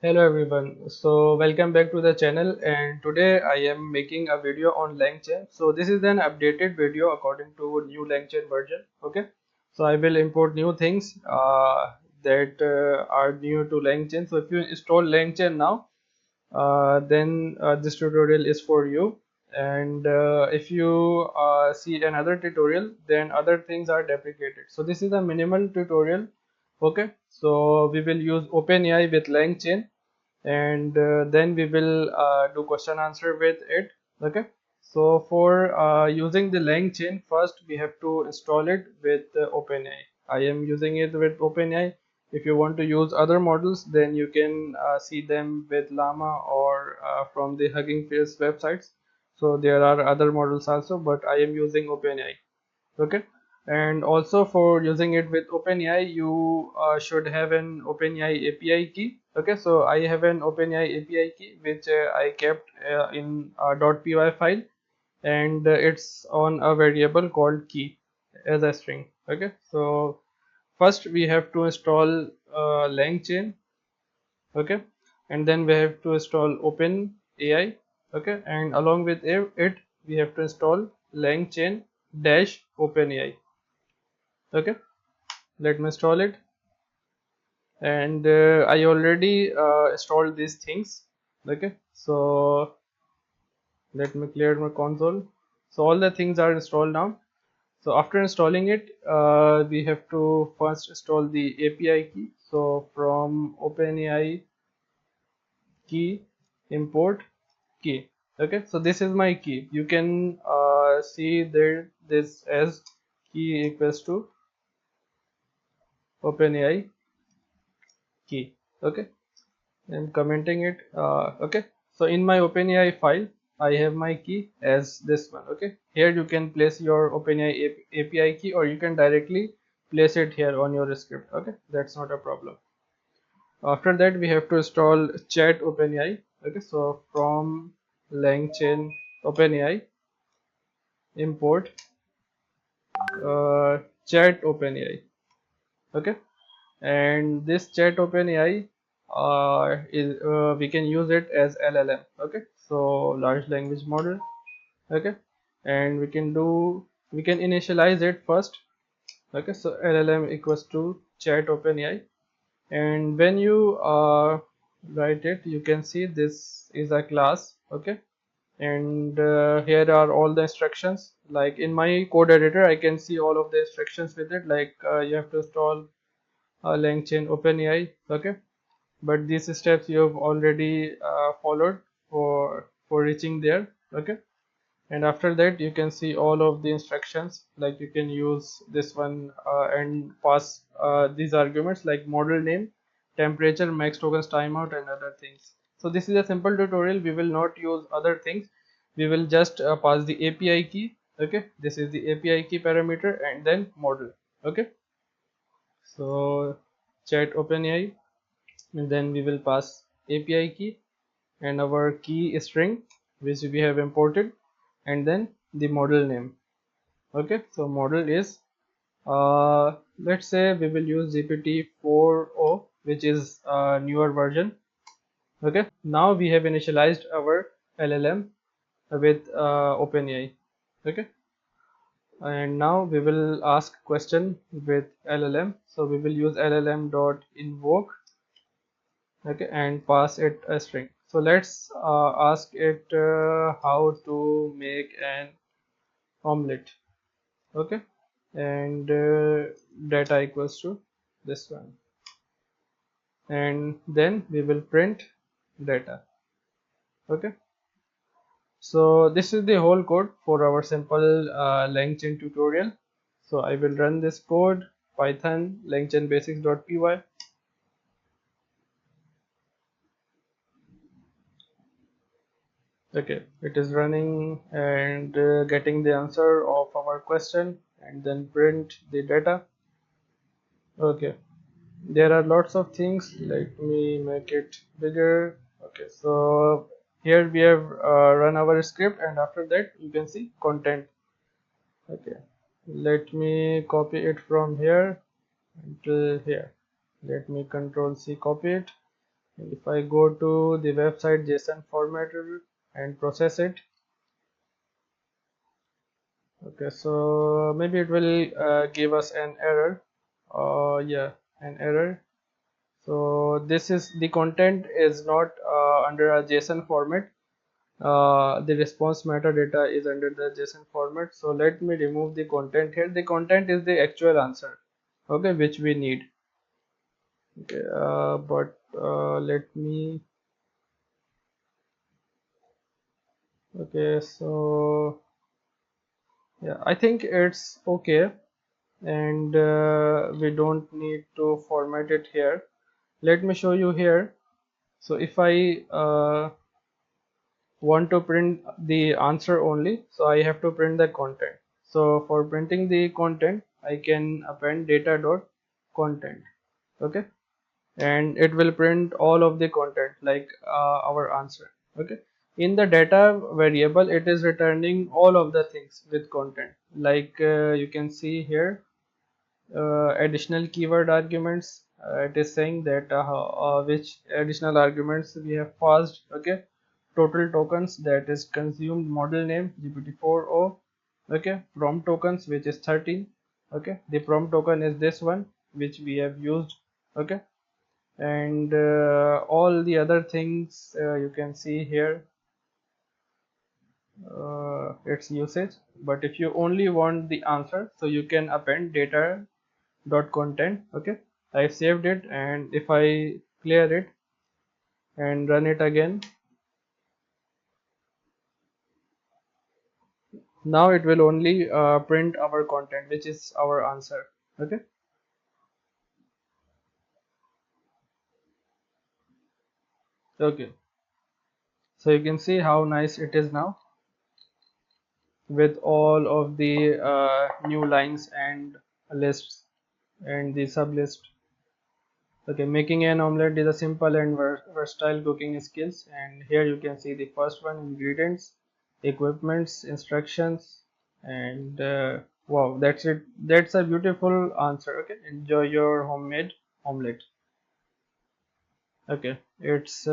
Hello everyone, so welcome back to the channel, and today I am making a video on Langchain. So this is an updated video according to new Langchain version. Okay, so I will import new things that are new to Langchain. So if you install Langchain now, then this tutorial is for you. And if you see another tutorial, then other things are deprecated. So this is a minimal tutorial. Okay, so we will use OpenAI with Langchain, and then we will do question answer with it. Okay, so for using the Langchain, first we have to install it with OpenAI. I am using it with OpenAI. If you want to use other models, then you can see them with Llama or from the Hugging Face websites. So there are other models also, but I am using OpenAI. Okay, and also for using it with OpenAI, you should have an OpenAI API key. Okay, so I have an OpenAI API key which I kept in a .py file, and it's on a variable called key as a string. Okay, so first we have to install Langchain. Okay, and then we have to install OpenAI. Okay, and along with it we have to install Langchain dash OpenAI. Okay, let me install it. And I already installed these things. Okay, so let me clear my console. So all the things are installed now. So after installing it, we have to first install the API key. So from OpenAI key import key. Okay, so this is my key. You can see there this as key equals to OpenAI key. Okay, I'm commenting it. Okay, so in my OpenAI file I have my key as this one. Okay, here you can place your OpenAI API key, or you can directly place it here on your script. Okay, that's not a problem. After that we have to install chat OpenAI. Okay, so from Langchain OpenAI import chat OpenAI. Okay, and this chat OpenAI is we can use it as LLM. Okay, so large language model. Okay, and we can initialize it first. Okay, so LLM equals to chat OpenAI, and when you write it, you can see this is a class. Okay, and here are all the instructions. Like in my code editor I can see all of the instructions with it, like you have to install Langchain OpenAI. Okay, but these steps you have already followed for reaching there. Okay, and after that you can see all of the instructions, like you can use this one and pass these arguments like model name, temperature, max tokens, timeout, and other things. So this is a simple tutorial. We will not use other things. We will just pass the API key. Okay, this is the API key parameter, and then model. Okay, so chat OpenAI, and then we will pass API key and our key string which we have imported, and then the model name. Okay, so model is let's say we will use GPT 4.0, which is a newer version. Okay, now we have initialized our LLM with OpenAI. Okay, and now we will ask question with LLM. So we will use LLM dot invoke. Okay, and pass it a string. So let's ask it how to make an omelette. Okay, and data equals to this one, and then we will print data. Okay, so this is the whole code for our simple Langchain tutorial. So I will run this code, python langchain basics.py. Okay, it is running and getting the answer of our question, and then print the data. Okay, there are lots of things. Let me make it bigger. Okay, so here we have run our script, and after that you can see content. Okay, let me copy it from here until here. Let me control C copy it, And if I go to the website JSON formatter and process it, okay, so maybe it will give us an error. Yeah, an error. So this is the content is not under a JSON format. The response metadata is under the JSON format. So let me remove the content here. The content is the actual answer, okay, which we need. Okay, but let me. Okay, so yeah, I think it's okay, and we don't need to format it here. Let me show you here. So if I want to print the answer only, so I have to print the content. So for printing the content, I can append data dot content, okay, and it will print all of the content like our answer, okay. In the data variable, it is returning all of the things with content, like you can see here, additional keyword arguments. It is saying that which additional arguments we have passed, okay. Total tokens, that is consumed model name GPT-4o, okay. Prompt tokens, which is 13, okay. The prompt token is this one which we have used, okay. And all the other things you can see here, its usage. But if you only want the answer, so you can append data dot content, okay. I saved it, and if I clear it and run it again, now it will only print our content, which is our answer, okay. Okay, so you can see how nice it is now with all of the new lines and lists and the sub list. Okay, making an omelette is a simple and versatile cooking skills, and here you can see the first one: ingredients, equipments, instructions, and wow, that's it. That's a beautiful answer. Okay, enjoy your homemade omelette. Okay, it's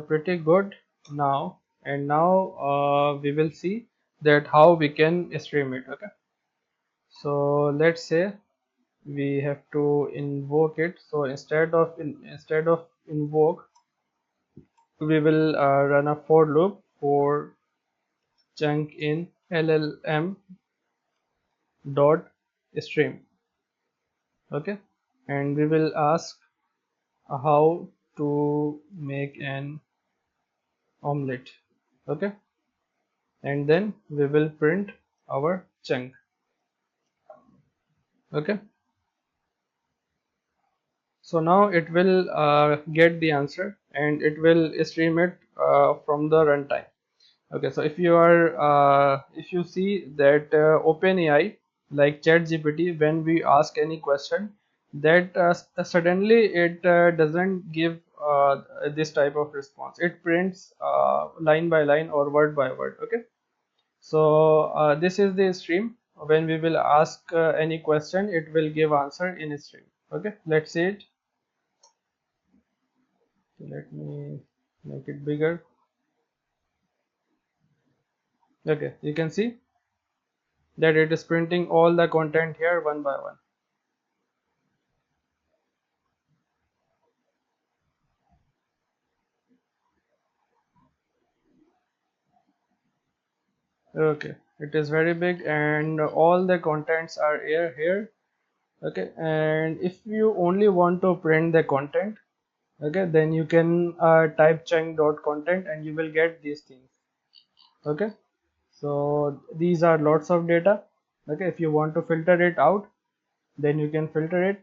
pretty good now, and now we will see that how we can stream it. Okay, so let's say we have to invoke it. So instead of invoke, we will run a for loop for chunk in llm dot stream, okay. And we will ask how to make an omelette, okay. And then we will print our chunk, okay. So now it will get the answer, and it will stream it from the runtime. Okay, so if you see that OpenAI, like ChatGPT, when we ask any question, that suddenly it doesn't give this type of response. It prints line by line or word by word. Okay, so this is the stream. When we will ask any question, it will give answer in a stream. Okay, let's see it. Let me make it bigger. Okay, you can see that it is printing all the content here one by one. Okay, it is very big, and all the contents are here. Okay, and if you only want to print the content, okay, then you can type chunk.content and you will get these things. Okay, so these are lots of data. Okay, if you want to filter it out, then you can filter it.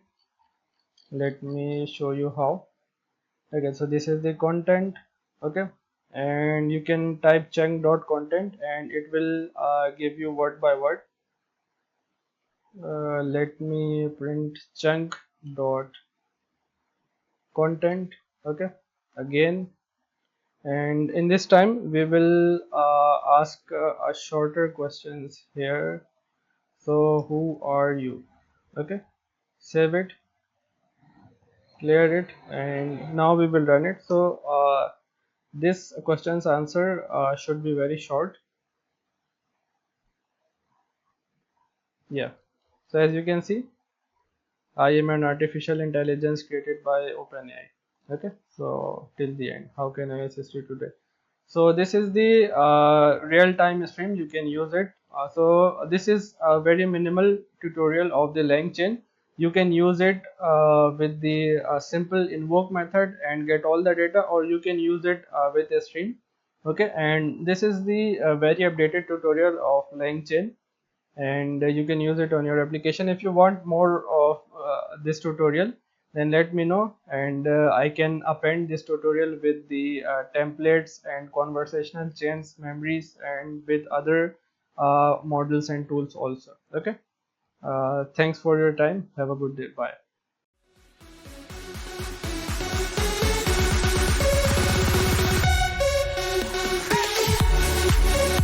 Let me show you how. Okay, so this is the content, okay, and you can type chunk.content and it will give you word by word. Let me print chunk dot content, okay, again. And in this time we will ask a shorter questions here. So who are you? Okay, save it. clear it, and now we will run it. So this question's answer should be very short. Yeah, so as you can see, I am an artificial intelligence created by OpenAI. Okay, so till the end, how can I assist you today? So this is the real-time stream. You can use it. So this is a very minimal tutorial of the Langchain. You can use it with the simple invoke method and get all the data, or you can use it with a stream. Okay, and this is the very updated tutorial of Langchain, and you can use it on your application. If you want more of this tutorial, then let me know, and I can append this tutorial with the templates and conversational chains memories and with other models and tools also. Okay, thanks for your time. Have a good day. Bye.